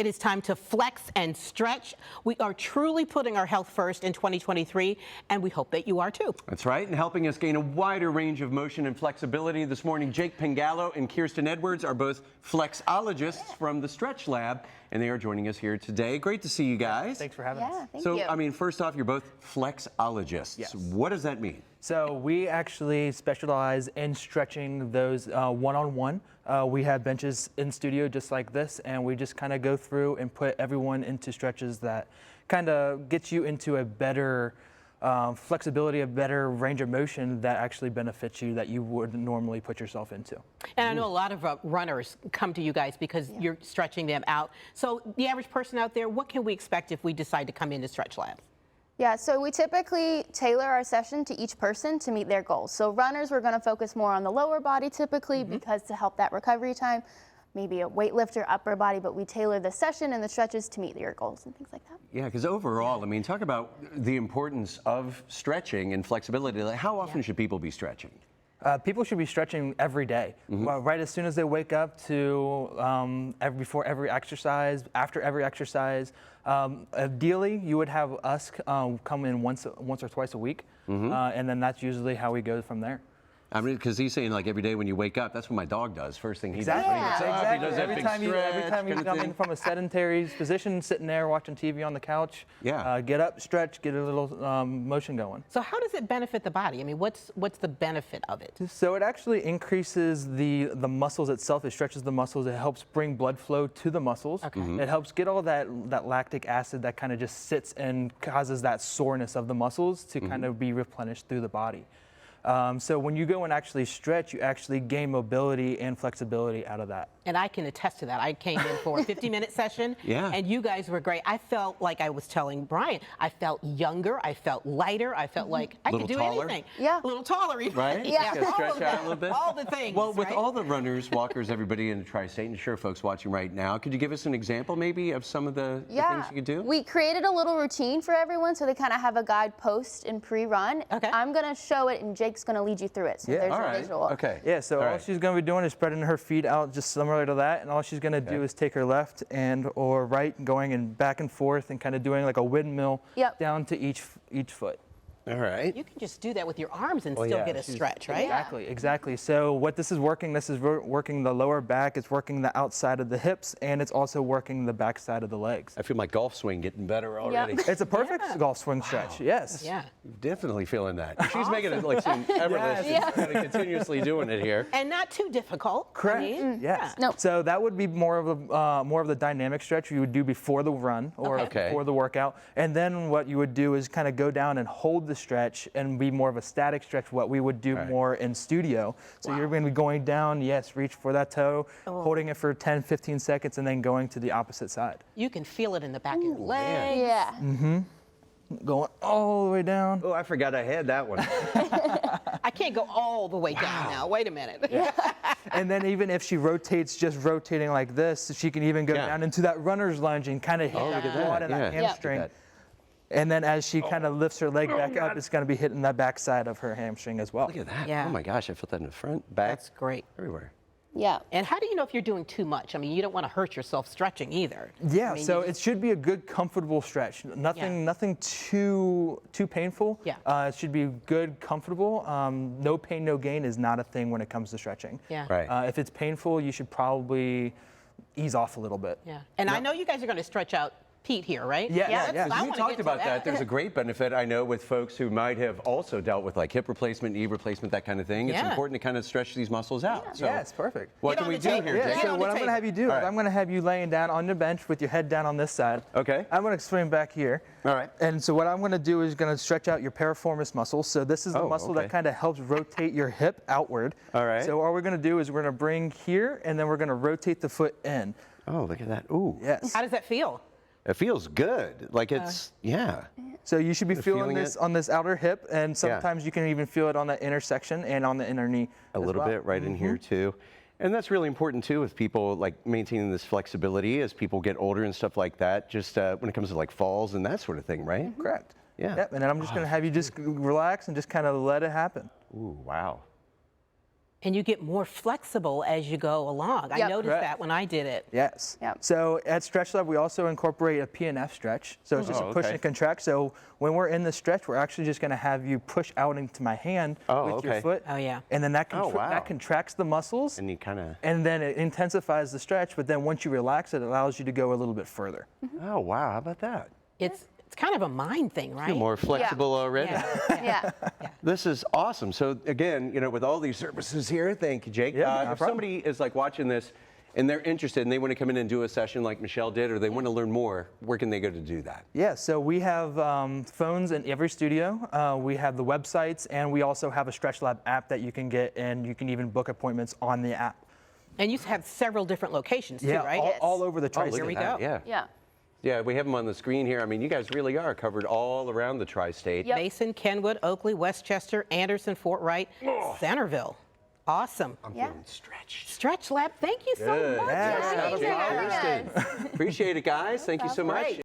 It is time to flex and stretch. We are truly putting our health first in 2023, and we hope that you are too. That's right, and helping us gain a wider range of motion and flexibility this morning, Jake Pangallo and Kiersten Edwards are both flexologists from the StretchLab, and they are joining us here today. Great to see you guys. Thanks for having us. Thank you. I mean, first off, you're both flexologists. Yes. What does that mean? So we actually specialize in stretching those one-on-one. We have benches in studio just like this, and we just kind of go through and put everyone into stretches that kind of gets you into a better flexibility, a better range of motion that actually benefits you that you wouldn't normally put yourself into. And I know a lot of runners come to you guys because you're stretching them out. So the average person out there, what can we expect if we decide to come into StretchLab? Yeah, so we typically tailor our session to each person to meet their goals. So runners, we're going to focus more on the lower body typically because to help that recovery time, maybe a weightlifter upper body, but we tailor the session and the stretches to meet your goals and things like that. Yeah, because overall, I mean, talk about the importance of stretching and flexibility. Like, how often should people be stretching? People should be stretching every day, right as soon as they wake up to before every exercise, after every exercise. Ideally, you would have us come in once or twice a week, and then that's usually how we go from there. I mean, because he's saying like every day when you wake up, that's what my dog does. First thing he does. Exactly. He does that Every big time you stretch come in from a sedentary position, sitting there watching TV on the couch, get up, stretch, get a little motion going. So how does it benefit the body? I mean, what's the benefit of it? So it actually increases the muscles itself. It stretches the muscles. It helps bring blood flow to the muscles. Okay. It helps get all that lactic acid that kind of just sits and causes that soreness of the muscles to kind of be replenished through the body. So when you go and actually stretch, you actually gain mobility and flexibility out of that. And I can attest to that. I came in for a 50-minute session, and you guys were great. I felt like I was telling Brian, I felt younger, I felt lighter, I felt like I could do anything. Yeah. A little taller even. Right? Yeah. Just stretch out a little bit. All the things. Well, with right? all the runners, walkers, everybody in the tri-state, and sure folks watching right now, could you give us an example maybe of some of the things you could do? We created a little routine for everyone so they kind of have a guide post and pre-run. Okay. I'm going to show it and Jake's going to lead you through it. So there's a visual. Okay. Yeah, so all she's going to be doing is spreading her feet out just similar to that, and all she's going to do is take her left or right, going and back and forth and kind of doing like a windmill down to each foot. All right. You can just do that with your arms and still get a stretch, right? Exactly. So what this is working the lower back, it's working the outside of the hips, and it's also working the back side of the legs. I feel my golf swing getting better already. It's a perfect golf swing stretch, yes. Yeah. Definitely feeling that. She's making it like seem effortless. She's kind of continuously doing it here. And not too difficult. Correct. I mean, yes. No. So that would be more of the dynamic stretch you would do before the run or before the workout. And then what you would do is kind of go down and hold the stretch and be more of a static stretch, what we would do more in studio. So you're going to be going down, reach for that toe, holding it for 10, 15 seconds, and then going to the opposite side. You can feel it in the back of your legs. Yeah. Going all the way down. Oh, I forgot I had that one. I can't go all the way down now. Wait a minute. And then even if she rotates, just rotating like this, she can even go down into that runner's lunge and kind of hit that quad and that hamstring. And then as she kind of lifts her leg back up, it's going to be hitting that backside of her hamstring as well. Look at that. Yeah. Oh my gosh, I felt that in the front, back. That's great. Everywhere. Yeah. And how do you know if you're doing too much? I mean, you don't want to hurt yourself stretching either. Yeah, I mean, so it should be a good, comfortable stretch. Nothing too painful. Yeah. It should be good, comfortable. No pain, no gain is not a thing when it comes to stretching. Yeah. Right. If it's painful, you should probably ease off a little bit. Yeah. And I know you guys are going to stretch out Pete here, right? Yeah. We talked about that. There's a great benefit, I know, with folks who might have also dealt with like hip replacement, knee replacement, that kind of thing. It's important to kind of stretch these muscles out. So Yes, perfect. what can we do here, Jake? So what I'm going to have you do is I'm going to have you laying down on the bench with your head down on this side. Okay. I'm going to swing back here. All right. And so what I'm going to do is going to stretch out your piriformis muscle. So this is the muscle that kind of helps rotate your hip outward. All right. So all we're going to do is we're going to bring here, and then we're going to rotate the foot in. Oh, look at that. Ooh. Yes. How does that feel? It feels good. Like it's, So you should be feeling feeling this it? on this outer hip, and sometimes you can even feel it on the inner section and on the inner knee. A little bit right in here too. And that's really important too with people like maintaining this flexibility as people get older and stuff like that, just when it comes to like falls and that sort of thing, right? Correct. Yeah. Yep. And then I'm just going to have you just relax and just kind of let it happen. Ooh, wow. And you get more flexible as you go along. I Yep. noticed Correct. that when I did it. Yes. Yep. So at StretchLab, we also incorporate a PNF stretch. So it's just a push okay. and contract. So when we're in the stretch, we're actually just going to have you push out into my hand with your okay. foot. Oh, yeah. And then that, wow. that contracts the muscles. And you kind of, And then it intensifies the stretch. But then once you relax, it allows you to go a little bit further. oh, wow, how about that? It's kind of a mind thing, right? You're more flexible already. Yeah. Yeah. This is awesome. So again, you know, with all these services here, thank you, Jake. Yeah, no if problem. somebody is like watching this and they're interested and they want to come in and do a session like Michelle did, or they want to learn more, where can they go to do that? Yeah, so we have phones in every studio. We have the websites, and we also have a StretchLab app that you can get, and you can even book appointments on the app. And you have several different locations too, right? all over the Oh, tri-state. look we at that, go. Yeah. Yeah. Yeah, we have them on the screen here. I mean, you guys really are covered all around the tri-state. Yep. Mason, Kenwood, Oakley, Westchester, Anderson, Fort Wright, Centerville. Awesome. I'm Yeah. feeling stretched. StretchLab, thank you so Good. much. Yeah, Thank that you was for awesome. having us. Appreciate it, guys. Thank you so much. Great.